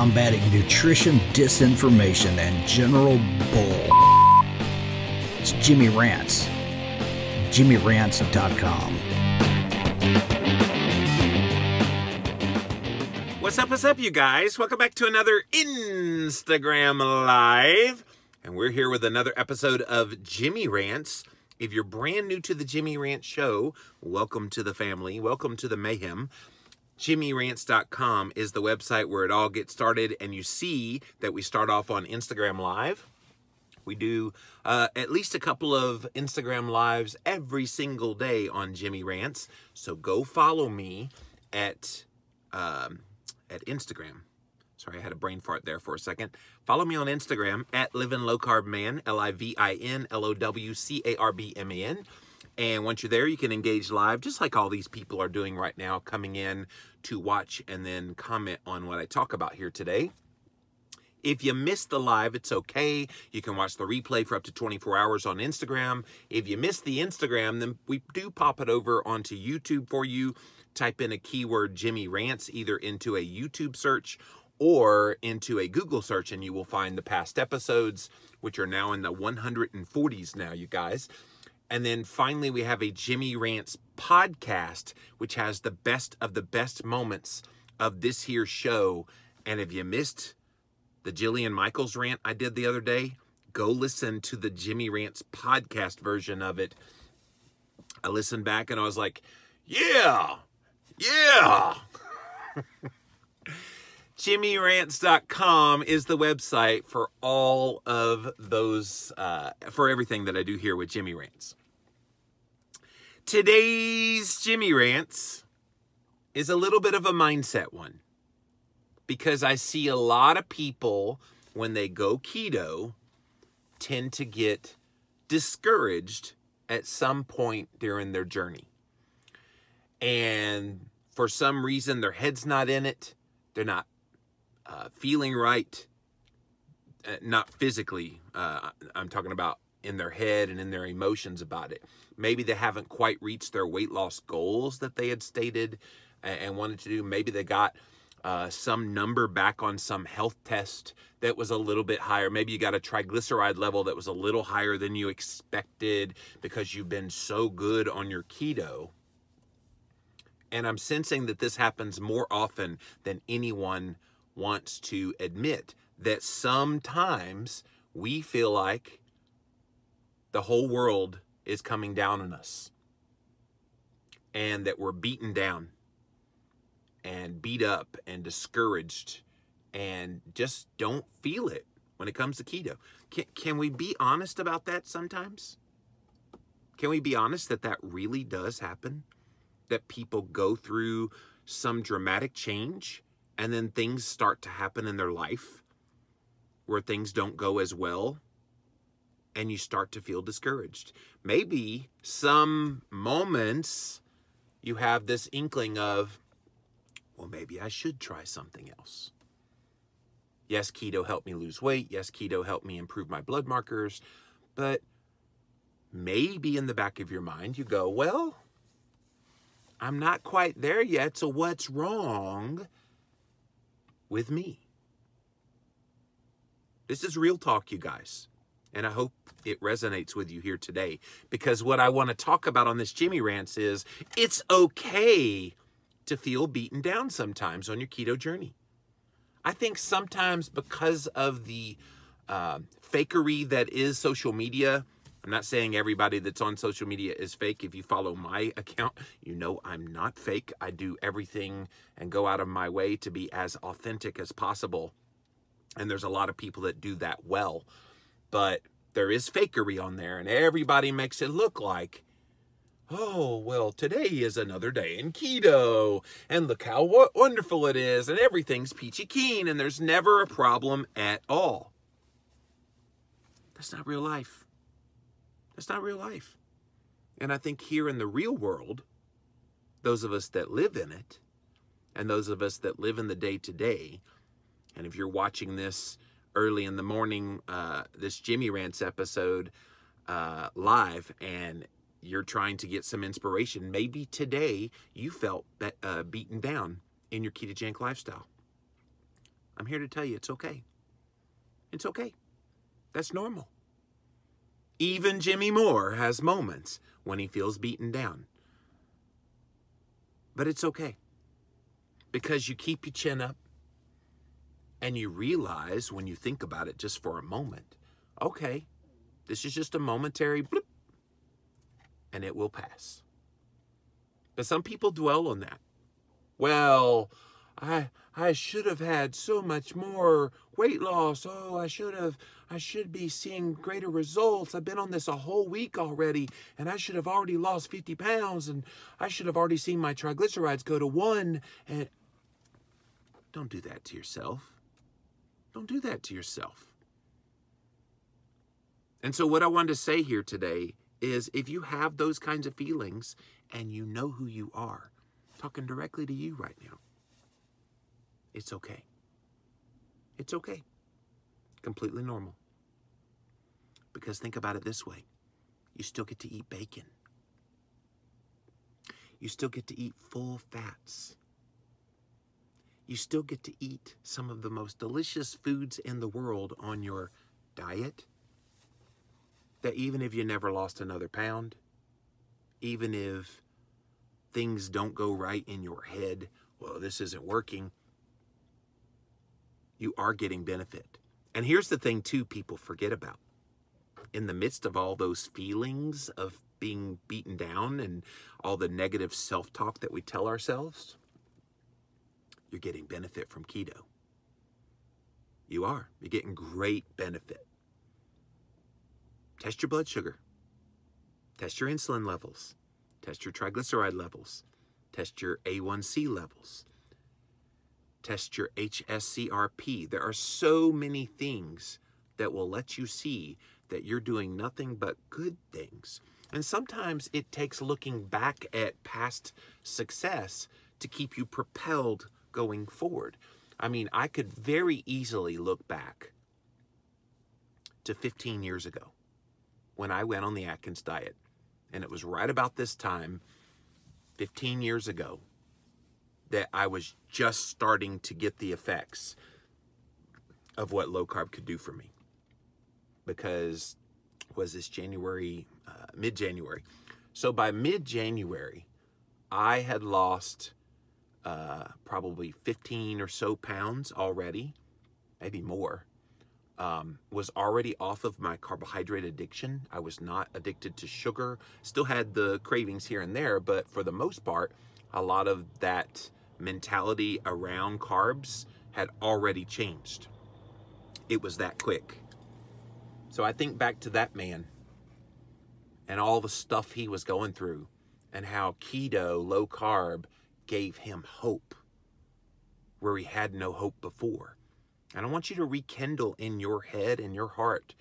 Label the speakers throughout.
Speaker 1: combating nutrition disinformation and general bull. It's Jimmy Rants. JimmyRants.com.
Speaker 2: What's up, you guys? Welcome back to another Instagram Live. And we're here with another episode of Jimmy Rants. If you're brand new to the Jimmy Rants show, welcome to the family. Welcome to the mayhem. JimmyRants.com is the website where it all gets started. And you see that we start off on Instagram Live. We do at least a couple of Instagram Lives every single day on Jimmy Rants. So go follow me at Instagram. Sorry, I had a brain fart there for a second. Follow me on Instagram at Livin' Low Carb Man, LIVINLOWCARBMAN. And once you're there, you can engage live, just like all these people are doing right now, coming in to watch and then comment on what I talk about here today. If you missed the live, it's okay. You can watch the replay for up to 24 hours on Instagram. If you missed the Instagram, then we do pop it over onto YouTube for you. Type in a keyword Jimmy Rants, either into a YouTube search or into a Google search, and you will find the past episodes, which are now in the 140s now, you guys. And then finally, we have a Jimmy Rants podcast, which has the best of the best moments of this here show. And if you missed the Jillian Michaels rant I did the other day, go listen to the Jimmy Rants podcast version of it. I listened back and I was like, yeah. JimmyRants.com is the website for all of those, for everything that I do here with Jimmy Rants. Today's Jimmy Rants is a little bit of a mindset one, because I see a lot of people, when they go keto, tend to get discouraged at some point during their journey. And for some reason, their head's not in it. They're not feeling right, not physically. I'm talking about in their head and in their emotions about it. Maybe they haven't quite reached their weight loss goals that they had stated and wanted to do. Maybe they got some number back on some health test that was a little bit higher. Maybe you got a triglyceride level that was a little higher than you expected because you've been so good on your keto. And I'm sensing that this happens more often than anyone wants to admit, that sometimes we feel like the whole world is coming down on us and that we're beaten down and beat up and discouraged and just don't feel it when it comes to keto. Can we be honest about that sometimes? Can we be honest that that really does happen? That people go through some dramatic change and then things start to happen in their life where things don't go as well and you start to feel discouraged. Maybe some moments you have this inkling of, well, maybe I should try something else. Yes, keto helped me lose weight. Yes, keto helped me improve my blood markers. But maybe in the back of your mind you go, well, I'm not quite there yet, so what's wrong with me? This is real talk, you guys, and I hope it resonates with you here today, because what I want to talk about on this Jimmy Rants is it's okay to feel beaten down sometimes on your keto journey. I think sometimes because of the fakery that is social media. I'm not saying everybody that's on social media is fake. If you follow my account, you know I'm not fake. I do everything and go out of my way to be as authentic as possible. And there's a lot of people that do that well. But there is fakery on there, and everybody makes it look like, oh, well, today is another day in keto, and look how wonderful it is, and everything's peachy keen, and there's never a problem at all. That's not real life. That's not real life. And I think here in the real world, those of us that live in it, and those of us that live in the day-to-day, and if you're watching this early in the morning, this Jimmy Rants episode live, and you're trying to get some inspiration, maybe today you felt beaten down in your ketogenic lifestyle. I'm here to tell you it's okay. It's okay. That's normal. Even Jimmy Moore has moments when he feels beaten down. But it's okay. Because you keep your chin up and you realize when you think about it just for a moment, okay, this is just a momentary blip and it will pass. But some people dwell on that. Well, I should have had so much more weight loss. Oh, I should be seeing greater results. I've been on this a whole week already, and I should have already lost 50 pounds, and I should have already seen my triglycerides go to 1. And don't do that to yourself. Don't do that to yourself. And so what I wanted to say here today is if you have those kinds of feelings and you know who you are, talking directly to you right now, it's okay. It's okay. Completely normal. Because think about it this way. You still get to eat bacon. You still get to eat full fats. You still get to eat some of the most delicious foods in the world on your diet. That even if you never lost another pound, even if things don't go right in your head, well, this isn't working, you are getting benefit. And here's the thing too people forget about. In the midst of all those feelings of being beaten down and all the negative self-talk that we tell ourselves, you're getting benefit from keto. You are. You're getting great benefit. Test your blood sugar. Test your insulin levels. Test your triglyceride levels. Test your A1C levels. Test your HSCRP. There are so many things that will let you see that you're doing nothing but good things. And sometimes it takes looking back at past success to keep you propelled going forward. I mean, I could very easily look back to 15 years ago when I went on the Atkins diet. And it was right about this time, 15 years ago, that I was just starting to get the effects of what low carb could do for me. Because, was this January, mid-January. So by mid-January, I had lost probably 15 or so pounds already, maybe more. Was already off of my carbohydrate addiction. I was not addicted to sugar. Still had the cravings here and there, but for the most part, a lot of that mentality around carbs had already changed. It was that quick. So I think back to that man and all the stuff he was going through and how keto, low carb, gave him hope where he had no hope before. And I want you to rekindle in your head and your heart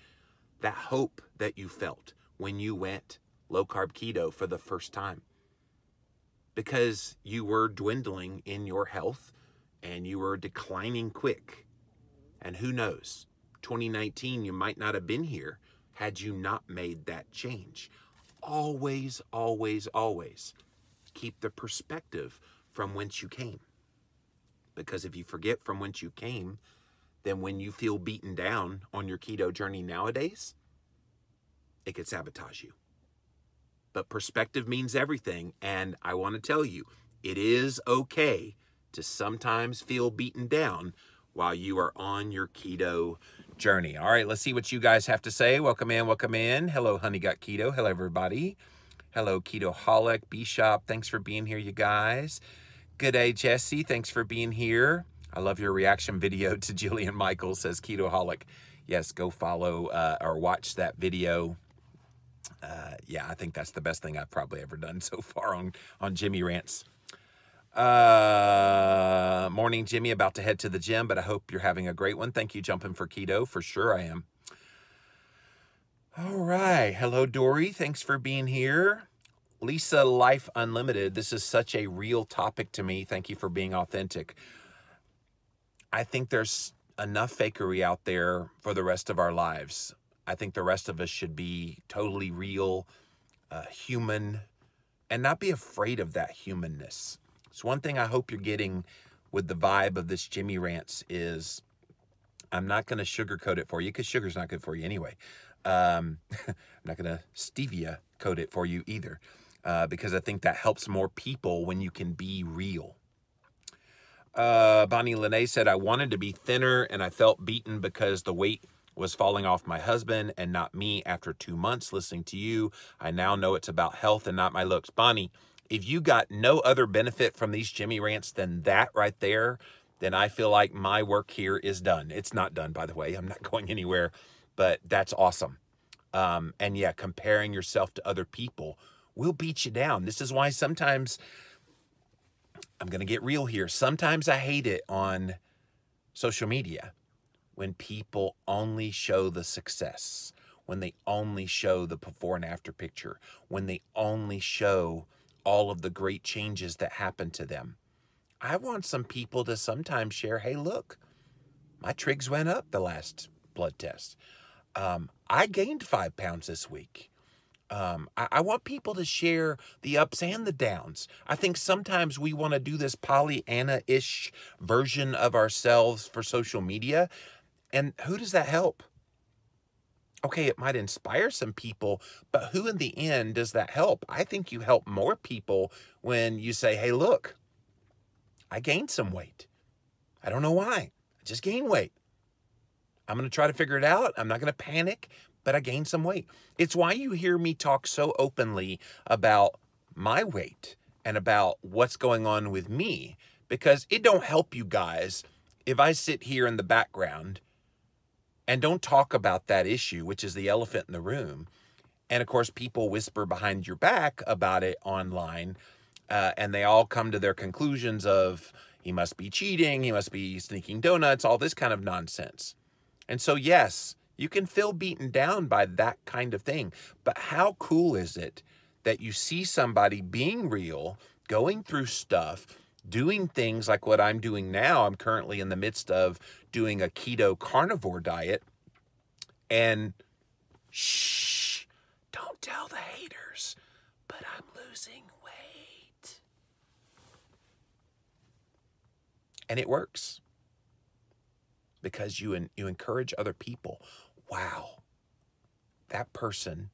Speaker 2: that hope that you felt when you went low carb keto for the first time. Because you were dwindling in your health and you were declining quick. And who knows, 2019, you might not have been here had you not made that change. Always, always, always keep the perspective from whence you came. Because if you forget from whence you came, then when you feel beaten down on your keto journey nowadays, it could sabotage you. But perspective means everything, and I want to tell you, it is okay to sometimes feel beaten down while you are on your keto journey. All right, let's see what you guys have to say. Welcome in, welcome in. Hello, Honey Got Keto. Hello, everybody. Hello, Ketoholic, B-Shop. Thanks for being here, you guys. Good day, Jesse. Thanks for being here. I love your reaction video to Jillian Michaels, says Ketoholic. Yes, go follow or watch that video. Yeah, I think that's the best thing I've probably ever done so far on Jimmy Rants. Morning, Jimmy. About to head to the gym, but I hope you're having a great one. Thank you, Jumping for Keto. For sure I am. All right. Hello, Dory. Thanks for being here. Lisa Life Unlimited. This is such a real topic to me. Thank you for being authentic. I think there's enough fakery out there for the rest of our lives. I think the rest of us should be totally real, human, and not be afraid of that humanness. It's one thing I hope you're getting with the vibe of this Jimmy Rants is, I'm not going to sugarcoat it for you because sugar's not good for you anyway. I'm not going to stevia coat it for you either, because I think that helps more people when you can be real. Bonnie Lene said, I wanted to be thinner and I felt beaten because the weight was falling off my husband and not me. After 2 months listening to you, I now know it's about health and not my looks. Bonnie, if you got no other benefit from these Jimmy Rants than that right there, then I feel like my work here is done. It's not done, by the way. I'm not going anywhere, but that's awesome. And yeah, comparing yourself to other people will beat you down. This is why sometimes, I'm going to get real here, sometimes I hate it on social media when people only show the success, when they only show the before and after picture, when they only show all of the great changes that happen to them. I want some people to sometimes share, hey, look, my trigs went up the last blood test. I gained 5 pounds this week. I want people to share the ups and the downs. I think sometimes we want to do this Pollyanna-ish version of ourselves for social media. And who does that help? Okay, it might inspire some people, but who in the end does that help? I think you help more people when you say, hey, look, I gained some weight. I don't know why. I just gained weight. I'm going to try to figure it out. I'm not going to panic, but I gained some weight. It's why you hear me talk so openly about my weight and about what's going on with me, because it don't help you guys if I sit here in the background and don't talk about that issue, which is the elephant in the room. And of course, people whisper behind your back about it online, and they all come to their conclusions of, he must be cheating, he must be sneaking donuts, all this kind of nonsense. And so, yes, you can feel beaten down by that kind of thing. But how cool is it that you see somebody being real, going through stuff, doing things like what I'm doing now? I'm currently in the midst of doing a keto carnivore diet. And shh, don't tell the haters, but I'm losing weight. And it works because you encourage other people. Wow, that person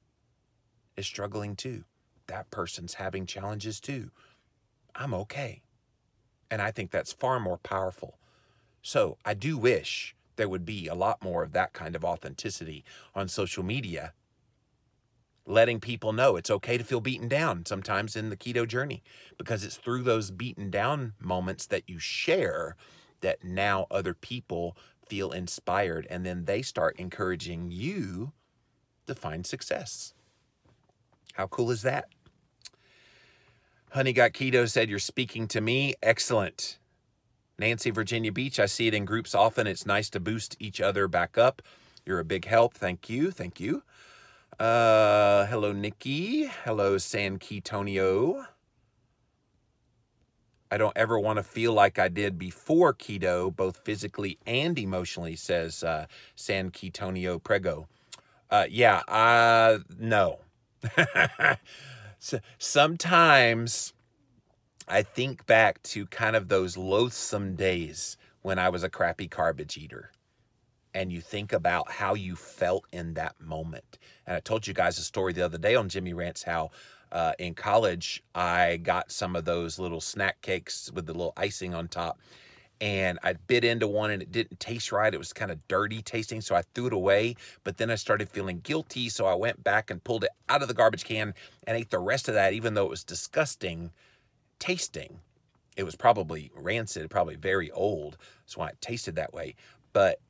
Speaker 2: is struggling too. That person's having challenges too. I'm okay. And I think that's far more powerful. So I do wish there would be a lot more of that kind of authenticity on social media, letting people know it's okay to feel beaten down sometimes in the keto journey, because it's through those beaten down moments that you share that now other people feel inspired, and then they start encouraging you to find success. How cool is that? Honey Got Keto said, you're speaking to me. Excellent. Nancy, Virginia Beach, I see it in groups often. It's nice to boost each other back up. You're a big help. Thank you. Thank you. Hello, Nikki. Hello, San Ketonio. I don't ever want to feel like I did before keto, both physically and emotionally, says San Ketonio Prego. No. So, sometimes I think back to kind of those loathsome days when I was a crappy garbage eater. And you think about how you felt in that moment. And I told you guys a story the other day on Jimmy Rants, how in college, I got some of those little snack cakes with the little icing on top. And I bit into one and it didn't taste right. It was kind of dirty tasting, so I threw it away. But then I started feeling guilty, so I went back and pulled it out of the garbage can and ate the rest of that, even though it was disgusting tasting. It was probably rancid, probably very old. That's why it tasted that way. But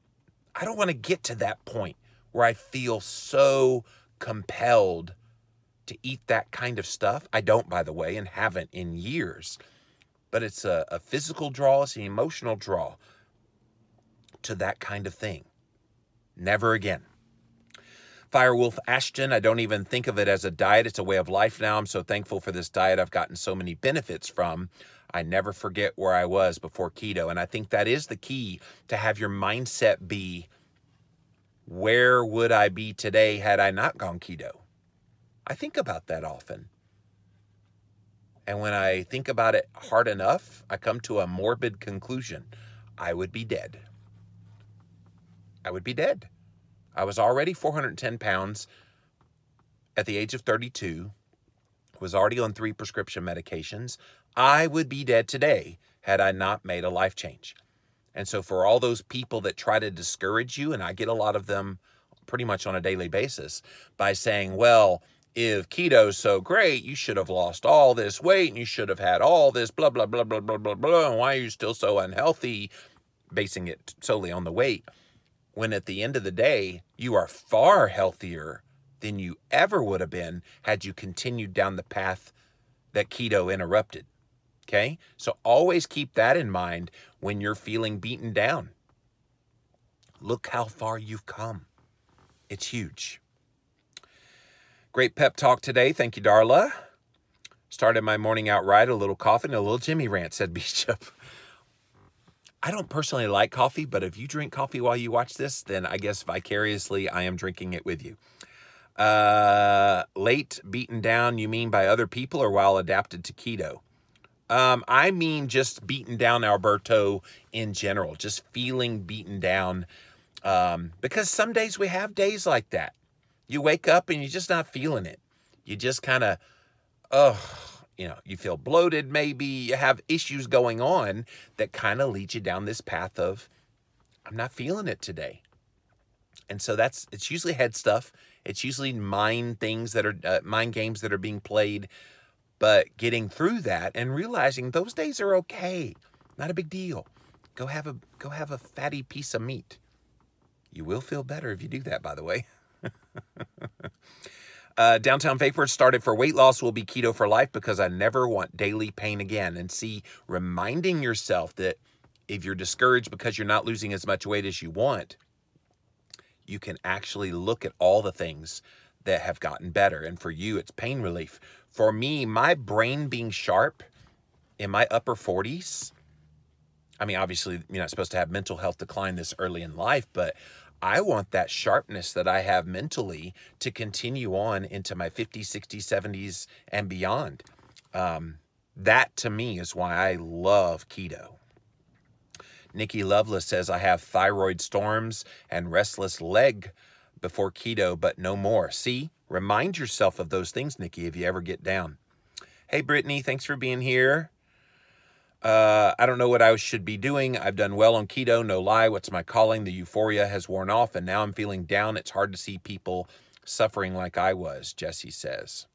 Speaker 2: I don't want to get to that point where I feel so compelled to eat that kind of stuff. I don't, by the way, and haven't in years. But it's a physical draw, it's an emotional draw to that kind of thing. Never again. Firewolf Ashton, I don't even think of it as a diet. It's a way of life now. I'm so thankful for this diet I've gotten so many benefits from. I never forget where I was before keto. And I think that is the key, to have your mindset be, where would I be today had I not gone keto? I think about that often. And when I think about it hard enough, I come to a morbid conclusion. I would be dead. I would be dead. I was already 410 pounds at the age of 32, was already on 3 prescription medications. I would be dead today had I not made a life change. And so for all those people that try to discourage you, and I get a lot of them pretty much on a daily basis, by saying, well, if keto's so great, you should have lost all this weight and you should have had all this blah, blah, blah, blah, blah, blah, blah, and why are you still so unhealthy, basing it solely on the weight, when at the end of the day, you are far healthier than you ever would have been had you continued down the path that keto interrupted. Okay? So always keep that in mind when you're feeling beaten down. Look how far you've come. It's huge. Great pep talk today. Thank you, Darla. Started my morning out right, a little coffee and a little Jimmy rant, said Bishop. I don't personally like coffee, but if you drink coffee while you watch this, then I guess vicariously I am drinking it with you. Late, beaten down, you mean by other people or while adapted to keto? I mean just beaten down, Alberto, in general. Just feeling beaten down. Because some days we have days like that. You wake up and you're just not feeling it. You just kind of, you feel bloated maybe. You have issues going on that kind of lead you down this path of, I'm not feeling it today. And so it's usually head stuff. It's usually mind things that are, mind games that are being played. But getting through that and realizing those days are okay. Not a big deal. Go have a fatty piece of meat. You will feel better if you do that, by the way. Downtown Vapor started for weight loss will be keto for life because I never want daily pain again. And see, reminding yourself that if you're discouraged because you're not losing as much weight as you want, you can actually look at all the things that have gotten better. And for you, it's pain relief. For me, my brain being sharp in my upper 40s, I mean, obviously, you're not supposed to have mental health decline this early in life, but I want that sharpness that I have mentally to continue on into my 50s, 60s, 70s, and beyond. That, to me, is why I love keto. Nikki Loveless says, I have thyroid storms and restless leg before keto, but no more. See, remind yourself of those things, Nikki, if you ever get down. Hey, Brittany, thanks for being here. I don't know what I should be doing. I've done well on keto, no lie. What's my calling? The euphoria has worn off, and now I'm feeling down. It's hard to see people suffering like I was, Jesse says.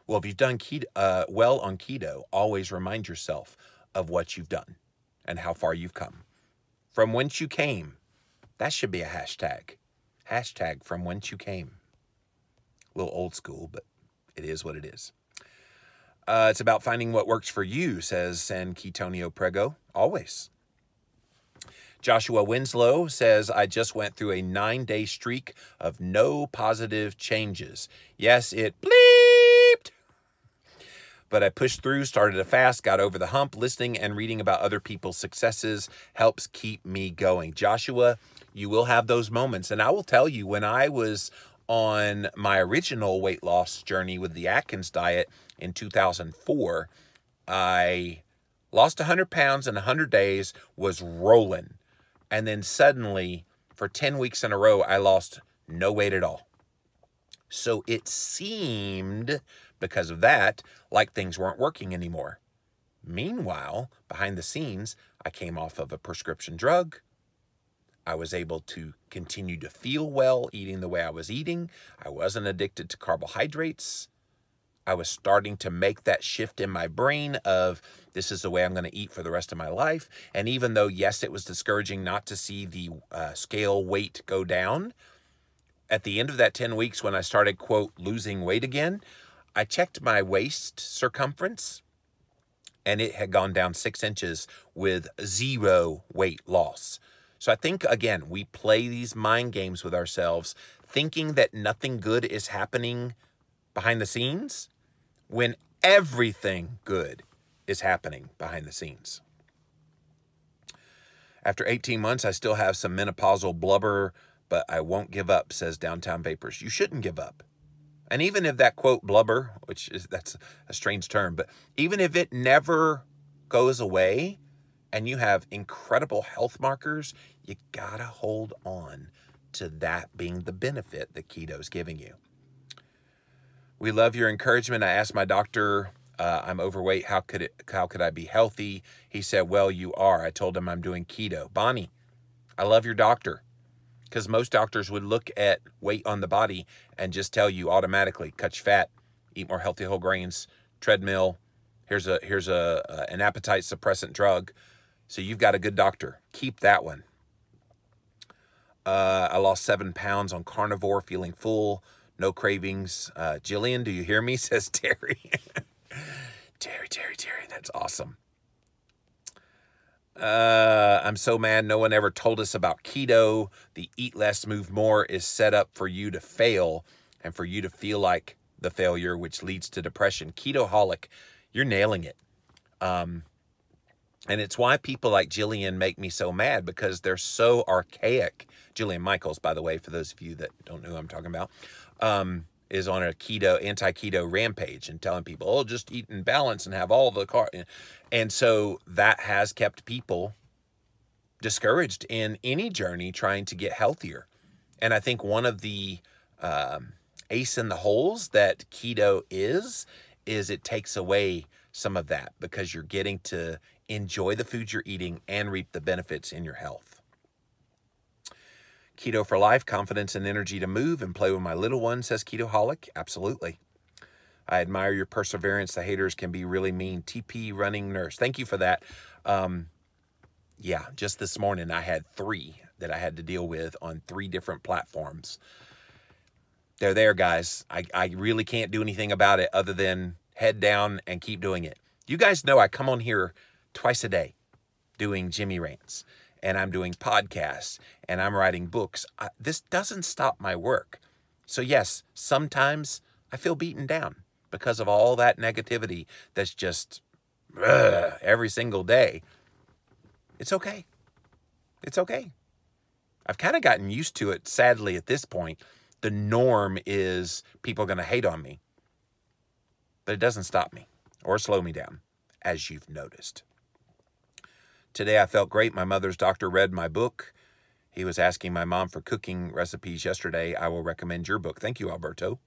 Speaker 2: Well, if you've done keto, well on keto, always remind yourself of what you've done and how far you've come. From whence you came. That should be a hashtag. Hashtag from whence you came. A little old school, but it is what it is. It's about finding what works for you, says San Ketonio Prego. Always. Joshua Winslow says, I just went through a 9-day streak of no positive changes. Yes, it bleeped. But I pushed through, started a fast, got over the hump. Listening and reading about other people's successes helps keep me going. Joshua, you will have those moments. And I will tell you, when I was on my original weight loss journey with the Atkins diet in 2004, I lost 100 pounds in 100 days, was rolling. And then suddenly, for 10 weeks in a row, I lost no weight at all. So it seemed, because of that, like things weren't working anymore. Meanwhile, behind the scenes, I came off of a prescription drug. I was able to continue to feel well eating the way I was eating. I wasn't addicted to carbohydrates. I was starting to make that shift in my brain of this is the way I'm going to eat for the rest of my life. And even though, yes, it was discouraging not to see the scale weight go down, at the end of that 10 weeks when I started, quote, losing weight again, I checked my waist circumference and it had gone down 6 inches with 0 weight loss. So I think, again, we play these mind games with ourselves, thinking that nothing good is happening behind the scenes when everything good is happening behind the scenes. After 18 months, I still have some menopausal blubber, but I won't give up, says Downtown Vapors. You shouldn't give up. And even if that, quote, blubber, that's a strange term, but even if it never goes away and you have incredible health markers, you gotta hold on to that being the benefit that keto's giving you. We love your encouragement. I asked my doctor, I'm overweight. How could I be healthy? He said, well, you are. I told him I'm doing keto. Bonnie, I love your doctor, because most doctors would look at weight on the body and just tell you automatically, cut your fat, eat more healthy whole grains, treadmill. Here's an appetite suppressant drug. So you've got a good doctor. Keep that one. I lost 7 pounds on carnivore, feeling full, no cravings. Jillian, do you hear me? Says Terry. Terry, that's awesome. I'm so mad no one ever told us about keto. The eat less, move more is set up for you to fail and for you to feel like the failure, which leads to depression. Ketoholic, you're nailing it. And it's why people like Jillian make me so mad, because they're so archaic. Jillian Michaels, by the way, for those of you that don't know who I'm talking about, is on a anti-keto rampage and telling people, oh, just eat in balance and have all the carbs. And so that has kept people discouraged in any journey trying to get healthier. And I think one of the ace in the holes that keto is it takes away some of that, because you're getting to enjoy the food you're eating and reap the benefits in your health. Keto for life, confidence and energy to move and play with my little one, says Ketoholic. Absolutely. I admire your perseverance. The haters can be really mean. TP running nurse. Thank you for that. Yeah, just this morning I had 3 that I had to deal with on 3 different platforms. They're there, guys. I really can't do anything about it other than head down and keep doing it. You guys know I come on here twice a day doing Jimmy Rants, and I'm doing podcasts, and I'm writing books. This doesn't stop my work. So yes, sometimes I feel beaten down because of all that negativity that's just every single day. It's okay. It's okay. I've kind of gotten used to it, sadly, at this point. The norm is people are going to hate on me. But it doesn't stop me or slow me down, as you've noticed. Today I felt great. My mother's doctor read my book. He was asking my mom for cooking recipes yesterday. I will recommend your book. Thank you, Alberto.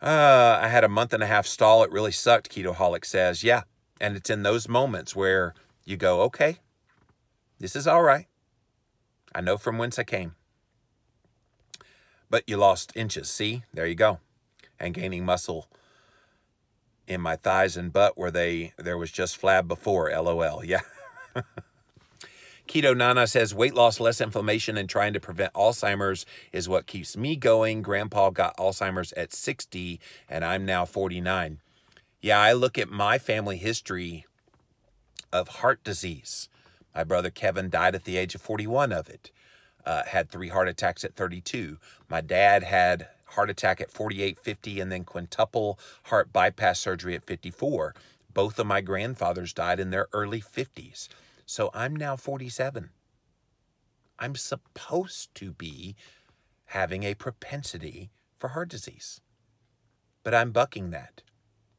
Speaker 2: I had a 1.5 month stall. It really sucked, Ketoholic says. Yeah, and it's in those moments where you go, okay, this is all right. I know from whence I came. But you lost inches. See, there you go. And gaining muscle in my thighs and butt where there was just flab before. LOL. Yeah. Keto Nana says, weight loss, less inflammation, and trying to prevent Alzheimer's is what keeps me going. Grandpa got Alzheimer's at 60, and I'm now 49. Yeah, I look at my family history of heart disease. My brother Kevin died at the age of 41 of it. Had 3 heart attacks at 32. My dad had heart attack at 48, 50, and then quintuple heart bypass surgery at 54. Both of my grandfathers died in their early 50s. So I'm now 47. I'm supposed to be having a propensity for heart disease. But I'm bucking that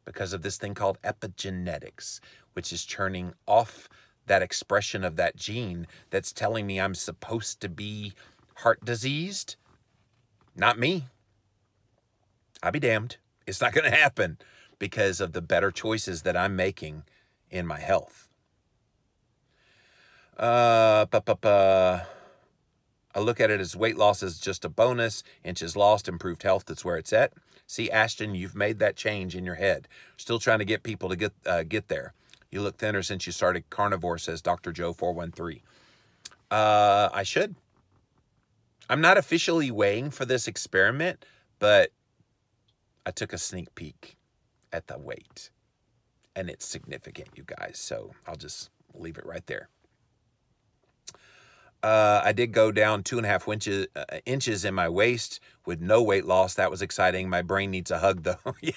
Speaker 2: because of this thing called epigenetics, which is turning off that expression of that gene that's telling me I'm supposed to be heart diseased. Not me. I'll be damned. It's not going to happen because of the better choices that I'm making in my health. I look at it as weight loss is just a bonus. Inches lost, improved health, that's where it's at. See, Ashton, you've made that change in your head. Still trying to get people to get there. You look thinner since you started carnivore, says Dr. Joe 413. I should. I'm not officially weighing for this experiment, but I took a sneak peek at the weight. And it's significant, you guys. So I'll just leave it right there. I did go down 2.5 inches in my waist with no weight loss. That was exciting. My brain needs a hug, though. Yeah.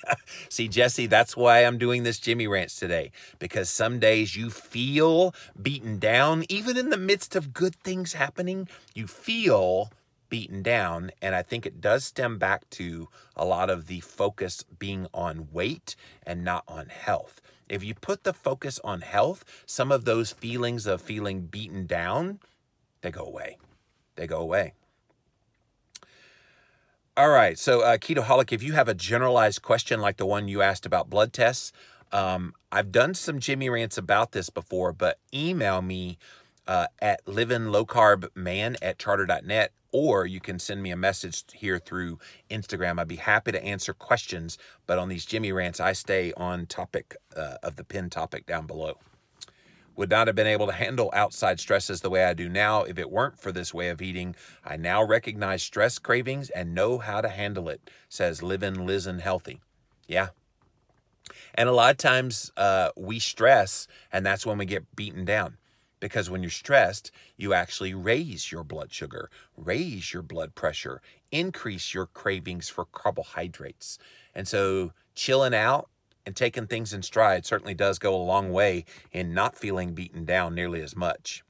Speaker 2: See, Jesse, that's why I'm doing this Jimmy Rants today, because some days you feel beaten down. Even in the midst of good things happening, you feel beaten down, and I think it does stem back to a lot of the focus being on weight and not on health. If you put the focus on health, some of those feelings of feeling beaten down, they go away. They go away. All right, so Ketoholic, if you have a generalized question like the one you asked about blood tests, I've done some Jimmy rants about this before, but email me at livinglowcarbman@charter.net, or you can send me a message here through Instagram. I'd be happy to answer questions, but on these Jimmy rants, I stay on topic of the pinned topic down below. Would not have been able to handle outside stresses the way I do now if it weren't for this way of eating. I now recognize stress cravings and know how to handle it, says Livin' Lizen Healthy. Yeah. And a lot of times we stress, and that's when we get beaten down. Because when you're stressed, you actually raise your blood sugar, raise your blood pressure, increase your cravings for carbohydrates. And so chilling out and taking things in stride certainly does go a long way in not feeling beaten down nearly as much.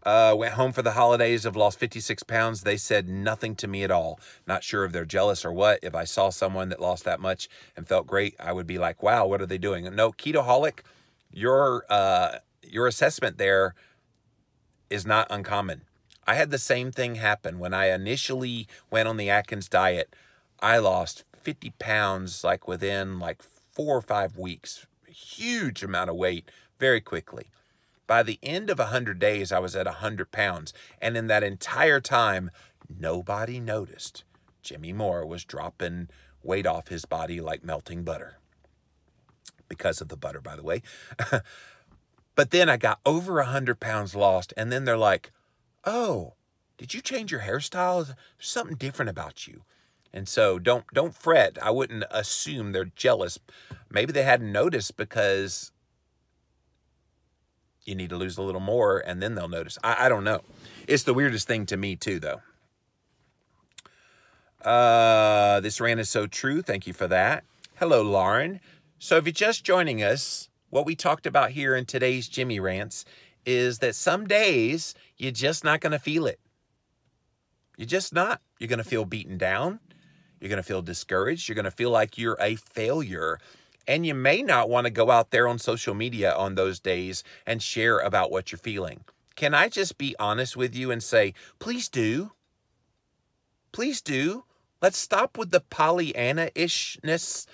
Speaker 2: Went home for the holidays, have lost 56 pounds. They said nothing to me at all. Not sure if they're jealous or what. If I saw someone that lost that much and felt great, I would be like, wow, what are they doing? No, Ketoholic, your assessment there is not uncommon. I had the same thing happen when I initially went on the Atkins diet. I lost 50 pounds like within 4 or 5 weeks. Huge amount of weight very quickly. By the end of 100 days, I was at 100 pounds. And in that entire time, nobody noticed. Jimmy Moore was dropping weight off his body like melting butter. Because of the butter, by the way. But then I got over 100 pounds lost. And then they're like, oh, did you change your hairstyle? There's something different about you. And so don't fret. I wouldn't assume they're jealous. Maybe they hadn't noticed because you need to lose a little more and then they'll notice. I don't know. It's the weirdest thing to me too, though. This rant is so true. Thank you for that. Hello, Lauren. So if you're just joining us, what we talked about here in today's Jimmy Rants is that some days you're just not going to feel it. You're just not. You're going to feel beaten down. You're going to feel discouraged. You're going to feel like you're a failure. And you may not want to go out there on social media on those days and share about what you're feeling. Can I just be honest with you and say, please do. Please do. Let's stop with the Pollyanna-ishness.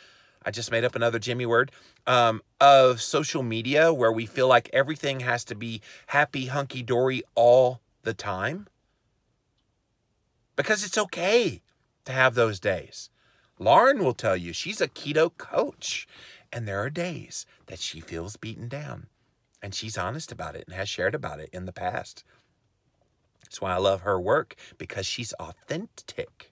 Speaker 2: I just made up another Jimmy word. Of social media where we feel like everything has to be happy, hunky-dory all the time. Because it's okay to have those days. Lauren will tell you she's a keto coach, and there are days that she feels beaten down, and she's honest about it and has shared about it in the past. That's why I love her work, because she's authentic.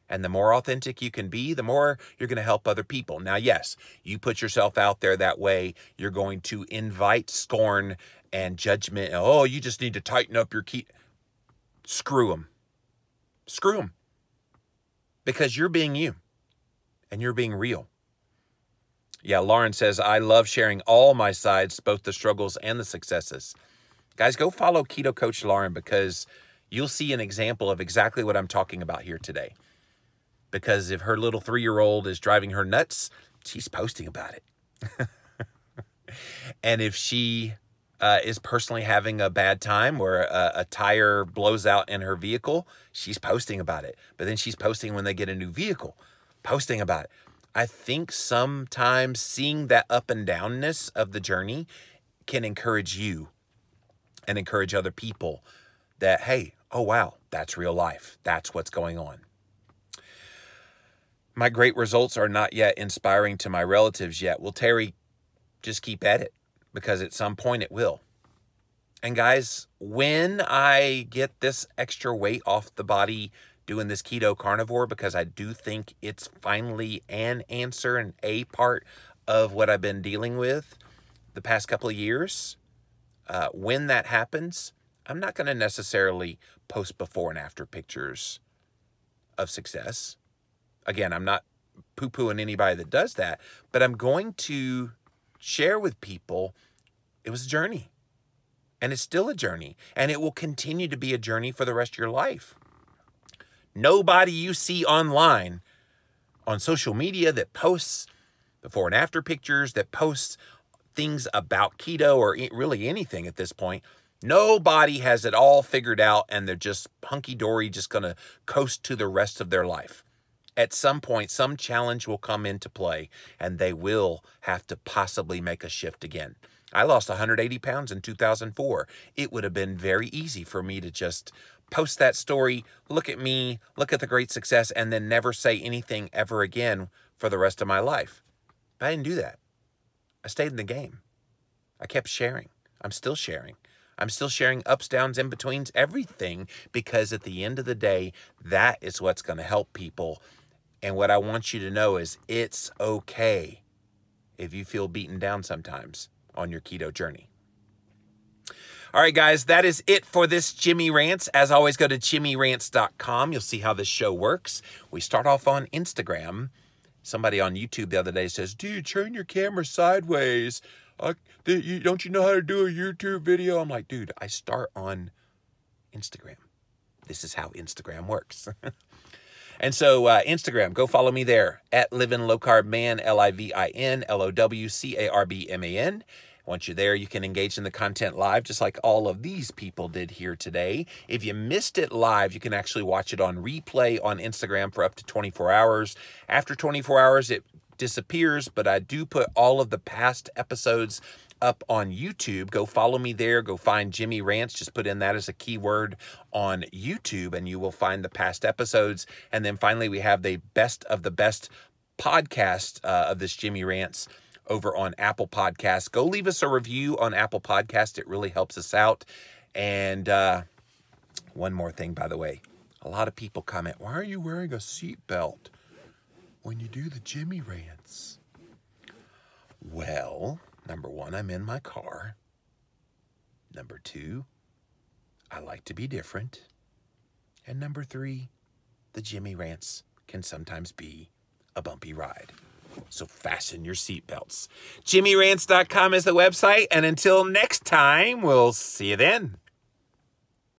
Speaker 2: And the more authentic you can be, the more you're going to help other people. Now, yes, you put yourself out there that way, you're going to invite scorn and judgment. Oh, you just need to tighten up your keto. Screw them. Screw them. Because you're being you. And you're being real. Yeah, Lauren says, I love sharing all my sides, both the struggles and the successes. Guys, go follow Keto Coach Lauren, because you'll see an example of exactly what I'm talking about here today. Because if her little 3-year-old is driving her nuts, she's posting about it. And if she is personally having a bad time where a tire blows out in her vehicle, she's posting about it. But then she's posting when they get a new vehicle, posting about it. I think sometimes seeing that up and downness of the journey can encourage you and encourage other people that, hey, oh, wow, that's real life. That's what's going on. My great results are not yet inspiring to my relatives yet. Well, Terry, just keep at it, because at some point it will. And guys, when I get this extra weight off the body doing this keto carnivore, because I do think it's finally an answer and a part of what I've been dealing with the past couple of years, when that happens, I'm not going to necessarily post before and after pictures of success. Again, I'm not poo-pooing anybody that does that, but I'm going to share with people it was a journey. And it's still a journey. And it will continue to be a journey for the rest of your life. Nobody you see online, on social media, that posts before and after pictures, that posts things about keto or really anything at this point, nobody has it all figured out and they're just hunky-dory, just going to coast to the rest of their life. At some point, some challenge will come into play and they will have to possibly make a shift again. I lost 180 pounds in 2004. It would have been very easy for me to just post that story, look at me, look at the great success, and then never say anything ever again for the rest of my life. But I didn't do that. I stayed in the game. I kept sharing. I'm still sharing. I'm still sharing ups, downs, in-betweens, everything, because at the end of the day, that is what's going to help people. And what I want you to know is it's okay if you feel beaten down sometimes on your keto journey. All right, guys, that is it for this Jimmy Rants. As always, go to jimmyrants.com. You'll see how this show works. We start off on Instagram. Somebody on YouTube the other day says, dude, turn your camera sideways. Don't you know how to do a YouTube video? I'm like, dude, I start on Instagram. This is how Instagram works. And so Instagram, go follow me there at Livin' Low Carb Man, LIVINLOWCARBMAN. Once you're there, you can engage in the content live, just like all of these people did here today. If you missed it live, you can actually watch it on replay on Instagram for up to 24 hours. After 24 hours, it disappears, but I do put all of the past episodes up on YouTube. Go follow me there. Go find Jimmy Rants. Just put in that as a keyword on YouTube, and you will find the past episodes. And then finally, we have the best of the best podcast of this Jimmy Rants over on Apple Podcasts. Go leave us a review on Apple Podcasts. It really helps us out. And one more thing, by the way. A lot of people comment, why are you wearing a seatbelt when you do the Jimmy Rants? Well, number one, I'm in my car. Number two, I like to be different. And number three, the Jimmy Rants can sometimes be a bumpy ride. So fasten your seatbelts. JimmyRants.com is the website. And until next time, we'll see you then.